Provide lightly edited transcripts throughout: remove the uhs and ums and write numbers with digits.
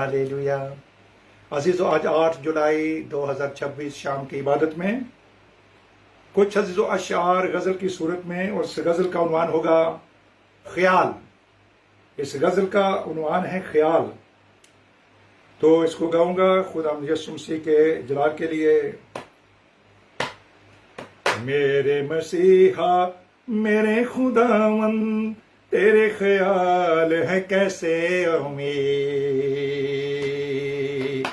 Hallelujah. अजीजों, आज 8 जुलाई 2026 शाम की इबादत में कुछ अजीजों अशार गजल की सूरत में, और इस गजल का उन्वान होगा ख्याल। इस गजल का उन्वान है ख्याल। तो इसको गाऊंगा खुदा यीशु मसीह के जलाल के लिए। मेरे मसीहा मेरे खुदावन, तेरे ख्याल है कैसे उम्मीद।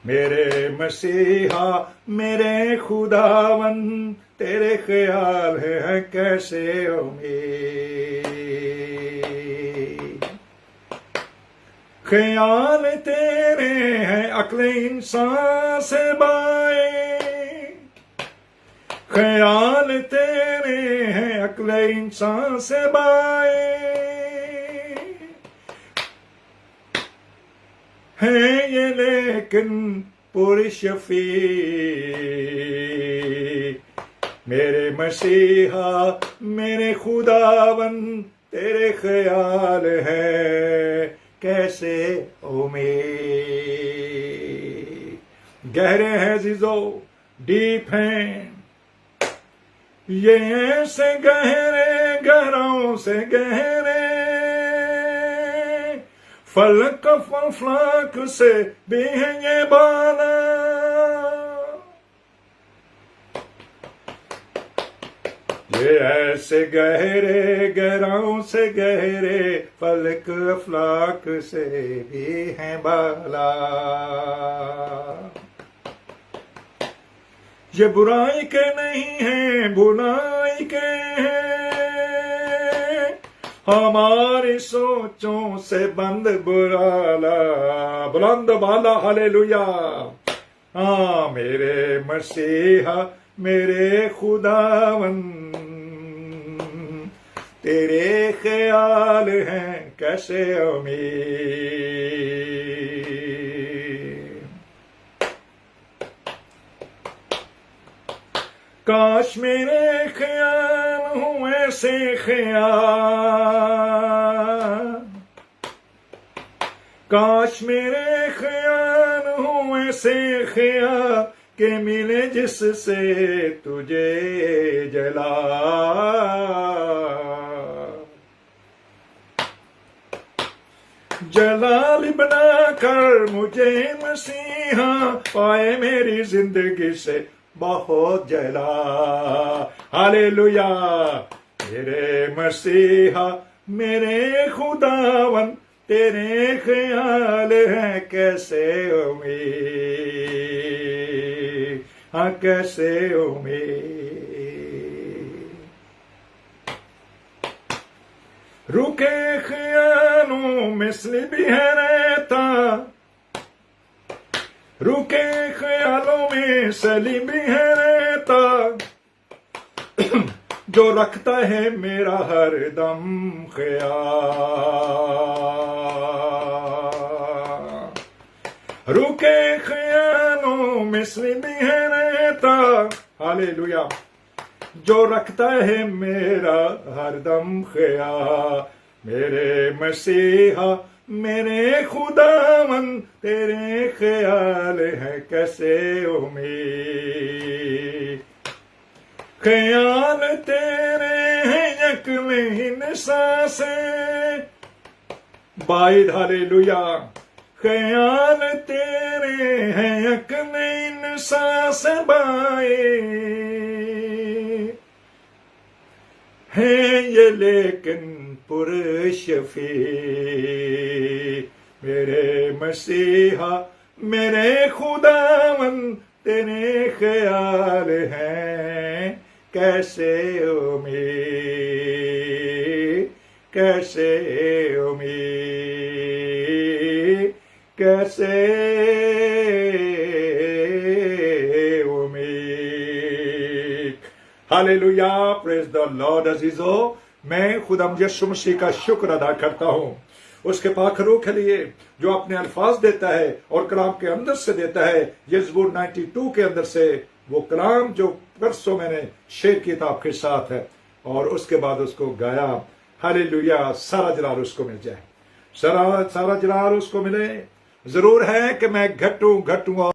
मेरे मसीहा मेरे खुदावन, तेरे ख्याल है कैसे उम्मीद। ख्याल तेरे हैं अक्ल इंसान से बाए, ख्याल तेरे हैं अक्ल इंसान से बाए, है ये लेकिन पुरशफी। मेरे मसीहा मेरे खुदावन, तेरे ख्याल है कैसे उम्मीद। गहरे हैं जीजो, डीप हैं ये, ऐसे गहरे गहराओं से गहरे, फलक फलक से भी है ये बाला। ये ऐसे गहरे गहराओं से गहरे, फलक अफलाक से भी हैं बाला। ये बुराई के नहीं है बुराई के हैं, हमारी सोचों से बंद बुराला, बुलंद बाला। हालेलुया। हाँ मेरे मसीहा मेरे खुदावन, तेरे ख्याल हैं कैसे उम्मीद। काश मेरे ख्याल हूँ ऐसे ख्याल, काश मेरे ख्याल हूँ ऐसे ख्याल, के मिले जिससे तुझे जला। जलाल बनाकर मुझे मसीहा, पाए मेरी जिंदगी से बहुत जला। हालेलुया। मेरे मसीहा मेरे खुदावन, तेरे ख्याल है कैसे उम्मीद। हाँ कैसे उम्मीद। रुके ख्यालों में स्लिप है रहता, रुके ख्यालों में सलीम है रहता, जो रखता है मेरा हरदम ख्याल। रुके ख्यालों में सलीम है रहता, हालेलुया, जो रखता है मेरा हरदम ख्याल। मेरे मसीहा मेरे खुदावन, तेरे ख्याल है कैसे उम्मीद। ख्याल तेरे हैं यक में इंसान से बाइद। हालेलुया। ख्याल तेरे हैं यक में इंसान से बाइद, है ये लेकिन पुरशफी। मेरे मसीहा मेरे खुदावन, तेरे ख्याल हैं कैसे उम्मीद, कैसे उम्मीद, कैसे उम्मीद। हालेलुया। Praise the lord. अजीजो, मैं खुदा यीशु मसीह का शुक्र अदा करता हूं उसके पाक रूह के लिए, जो अपने अल्फाज देता है और कलाम के अंदर से देता है। ये ज़बूर 92 के अंदर से वो कलाम जो परसों मैंने शेयर किया था आपके साथ है, और उसके बाद उसको गाया। हालेलुया। सारा जलाल उसको मिल जाए, सारा जलाल उसको मिले। जरूर है कि मैं घटूं घटूं और